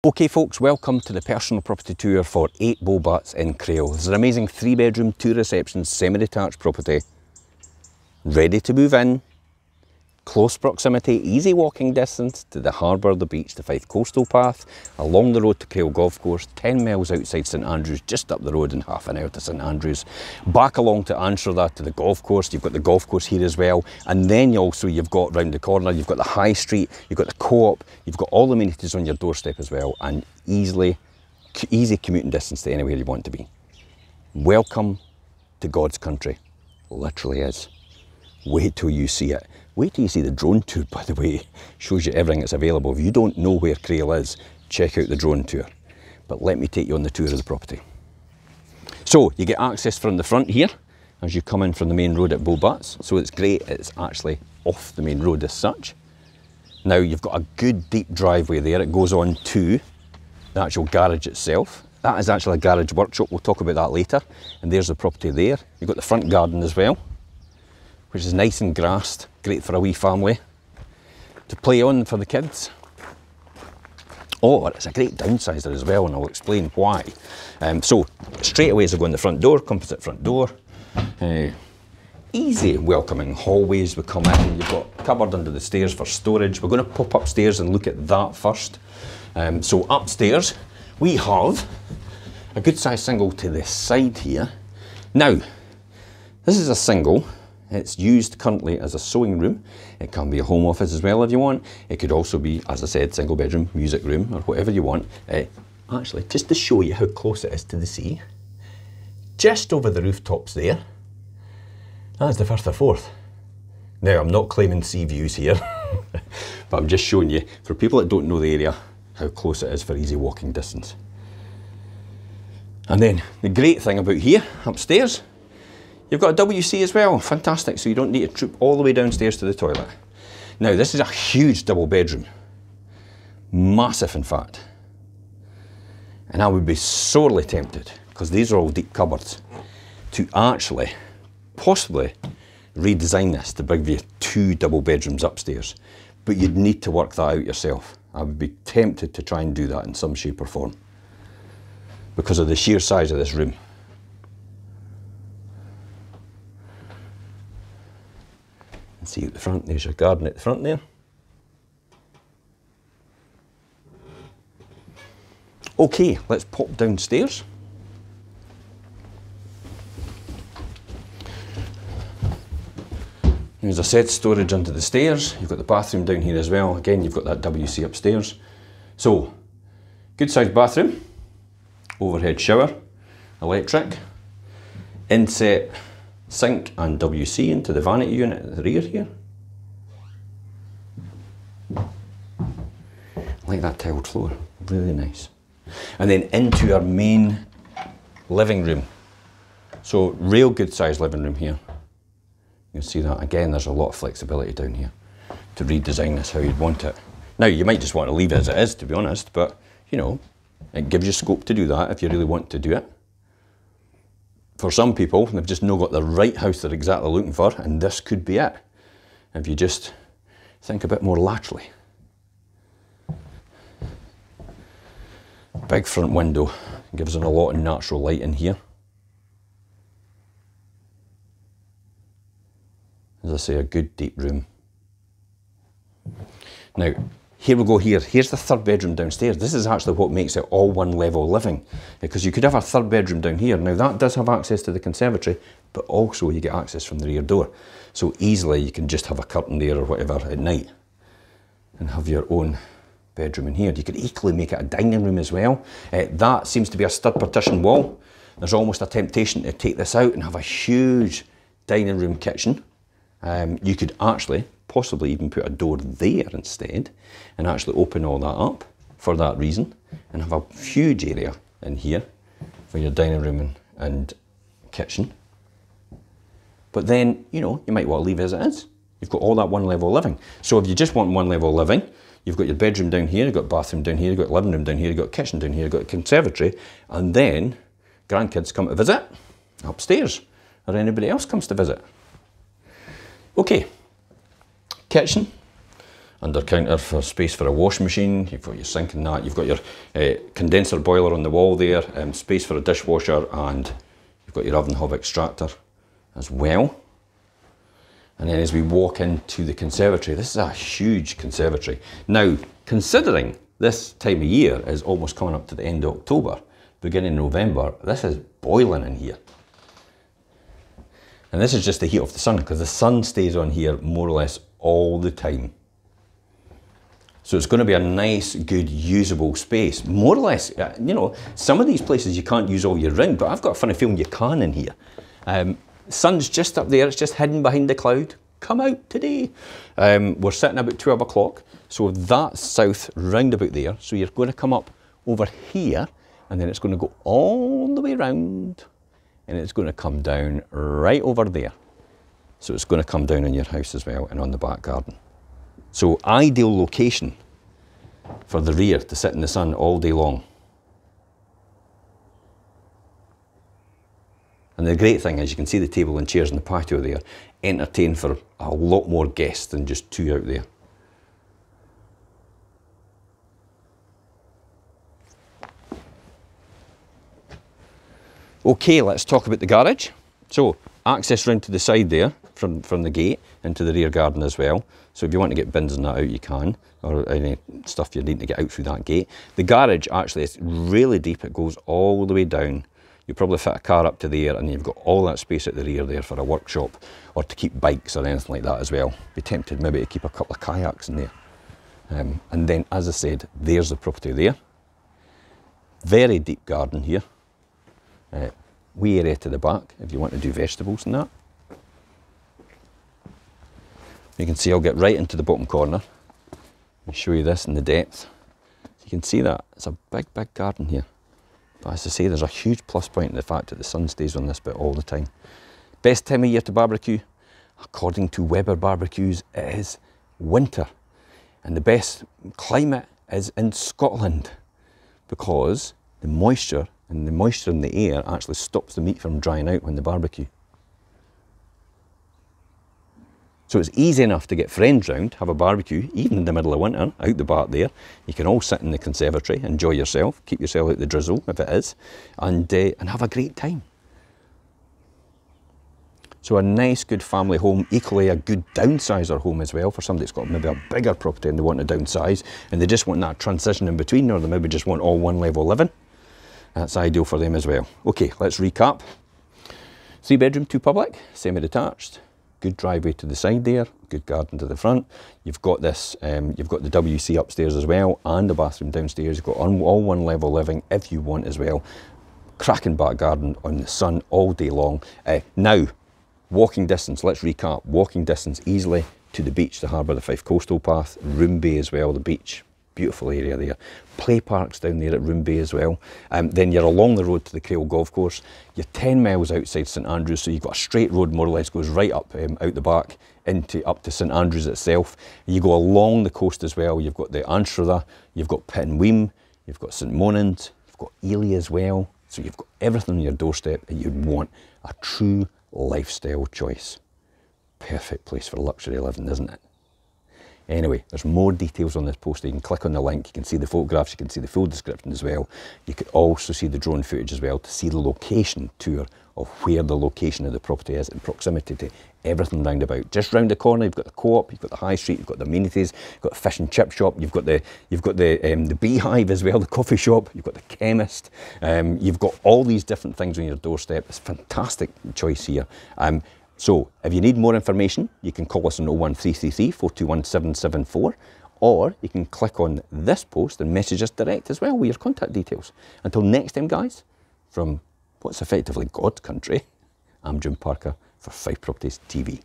Okay folks, welcome to the personal property tour for 8 Beaubats in Crail. This is an amazing 3-bedroom, 2-reception, semi-detached property. Ready to move in, close proximity, easy walking distance to the harbour, the beach, the Fife Coastal Path, along the road to Crail Golf Course, 10 miles outside St Andrews, just up the road in half an hour to St Andrews. Back along to answer that to the golf course, you've got the golf course here as well, and then you've got round the corner, you've got the high street, you've got the co-op, you've got all the amenities on your doorstep as well, and easy commuting distance to anywhere you want to be. Welcome to God's country, literally is. Wait till you see it. Wait till you see the drone tour, by the way. Shows you everything that's available. If you don't know where Crail is, check out the drone tour. But let me take you on the tour of the property. So, you get access from the front here, as you come in from the main road at Beaubats. So it's great, it's actually off the main road as such. Now, you've got a good deep driveway there. It goes on to the actual garage itself. That is actually a garage workshop. We'll talk about that later. And there's the property there. You've got the front garden as well, which is nice and grassed, great for a wee family to play on for the kids. Oh, it's a great downsizer as well, and I'll explain why. So, straight away as I go in the front door, composite front door, easy welcoming hallways. We come in, you've got a cupboard under the stairs for storage. We're going to pop upstairs and look at that first. So upstairs, we have a good sized single to the side here. Now, this is a single. It's used currently as a sewing room. It can be a home office as well if you want. It could also be, as I said, single bedroom, music room, or whatever you want. Actually, just to show you how close it is to the sea, just over the rooftops there, that's the Firth of Forth. Now, I'm not claiming sea views here, but I'm just showing you, for people that don't know the area, how close it is for easy walking distance. And then, the great thing about here, upstairs, you've got a WC as well, fantastic, so you don't need to troop all the way downstairs to the toilet. Now, this is a huge double bedroom, massive in fact. And I would be sorely tempted, because these are all deep cupboards, to actually, possibly, redesign this to bring you 2 double bedrooms upstairs. But you'd need to work that out yourself. I would be tempted to try and do that in some shape or form, because of the sheer size of this room. See at the front, there's your garden at the front there. Okay, let's pop downstairs. As I said, storage under the stairs. You've got the bathroom down here as well. Again, you've got that WC upstairs. So, good sized bathroom, overhead shower, electric, inset sink and WC into the vanity unit at the rear here. I like that tiled floor, really nice. And then into our main living room. So real good sized living room here. You'll see that again, there's a lot of flexibility down here to redesign this how you'd want it. Now you might just want to leave it as it is, to be honest, but you know, it gives you scope to do that if you really want to do it. For some people, they've just not got the right house they're exactly looking for, and this could be it, if you just think a bit more laterally. Big front window, gives in a lot of natural light in here. As I say, a good deep room. Now, here we go here. Here's the 3rd bedroom downstairs. This is actually what makes it all one level living, because you could have a 3rd bedroom down here. Now that does have access to the conservatory, but also you get access from the rear door. So easily you can just have a curtain there or whatever at night and have your own bedroom in here. You could equally make it a dining room as well. That seems to be a stud partition wall. There's almost a temptation to take this out and have a huge dining room kitchen. You could actually possibly even put a door there instead and actually open all that up for that reason and have a huge area in here for your dining room and kitchen. But then, you know, you might want to leave it as it is. You've got all that one level living. So if you just want one level living, you've got your bedroom down here, you've got bathroom down here, you've got living room down here, you've got kitchen down here, you've got a conservatory, and then grandkids come to visit upstairs, or anybody else comes to visit. Okay, kitchen, under counter for space for a washing machine. You've got your sink and that. You've got your condenser boiler on the wall there, space for a dishwasher, and you've got your oven hob extractor as well. And then as we walk into the conservatory, this is a huge conservatory. Now, considering this time of year is almost coming up to the end of October, beginning November, this is boiling in here. And this is just the heat of the sun, because the sun stays on here more or less all the time. So it's going to be a nice, good, usable space. More or less, you know, some of these places you can't use all year round, but I've got a funny feeling you can in here. Sun's just up there, it's just hidden behind the cloud. Come out today. We're sitting about 12 o'clock, so that's south round about there. So you're going to come up over here, and then it's going to go all the way round, and it's going to come down right over there. So it's going to come down on your house as well, and on the back garden. So ideal location for the rear to sit in the sun all day long. And the great thing is you can see the table and chairs in the patio there, entertain for a lot more guests than just two out there. Okay, let's talk about the garage. So access round to the side there from the gate into the rear garden as well. So if you want to get bins and that out, you can, or any stuff you need to get out through that gate. The garage actually is really deep, it goes all the way down. You probably fit a car up to there, and you've got all that space at the rear there for a workshop, or to keep bikes or anything like that as well. Be tempted maybe to keep a couple of kayaks in there. And then, as I said, there's the property there. Very deep garden here. Wee area to the back if you want to do vegetables and that. You can see I'll get right into the bottom corner and show you this in the depth. You can see that it's a big, big garden here. But as I say, there's a huge plus point in the fact that the sun stays on this bit all the time. Best time of year to barbecue, according to Weber Barbecues, is winter. And the best climate is in Scotland, because the moisture in the air actually stops the meat from drying out when they barbecue. So it's easy enough to get friends round, have a barbecue, even in the middle of winter, out the back there. You can all sit in the conservatory, enjoy yourself, keep yourself out the drizzle if it is, and have a great time. So a nice, good family home, equally a good downsizer home as well for somebody that's got maybe a bigger property and they want to downsize, and they just want that transition in between, or they maybe just want all one level living. That's ideal for them as well. Okay, let's recap. 3 bedroom, 2 public, semi-detached. Good driveway to the side there, good garden to the front. You've got this, you've got the WC upstairs as well, and the bathroom downstairs. You've got all one level living if you want as well. Cracking back garden on the sun all day long. Now, walking distance, let's recap. Walking distance easily to the beach, the harbour, the Fife Coastal Path, Room Bay as well, the beach. Beautiful area there. Play parks down there at Room Bay as well. Then you're along the road to the Crail golf course. You're 10 miles outside St Andrews, so you've got a straight road more or less, goes right up out the back up to St Andrews itself. You go along the coast as well. You've got the Anstruther, you've got Pittenweem, you've got St Monans, you've got Ely as well. So you've got everything on your doorstep that you'd want. A true lifestyle choice. Perfect place for luxury living, isn't it? Anyway, there's more details on this poster. You can click on the link, you can see the photographs, you can see the full description as well. You can also see the drone footage as well to see the location tour of where the location of the property is in proximity to everything round about. Just round the corner, you've got the co-op, you've got the high street, you've got the amenities, you've got a fish and chip shop, you've got the beehive as well, the coffee shop, you've got the chemist, you've got all these different things on your doorstep. It's a fantastic choice here. So if you need more information, you can call us on 01333 421 774, or you can click on this post and message us direct as well with your contact details. Until next time, guys, from what's effectively God's country, I'm Jim Parker for Fife Properties TV.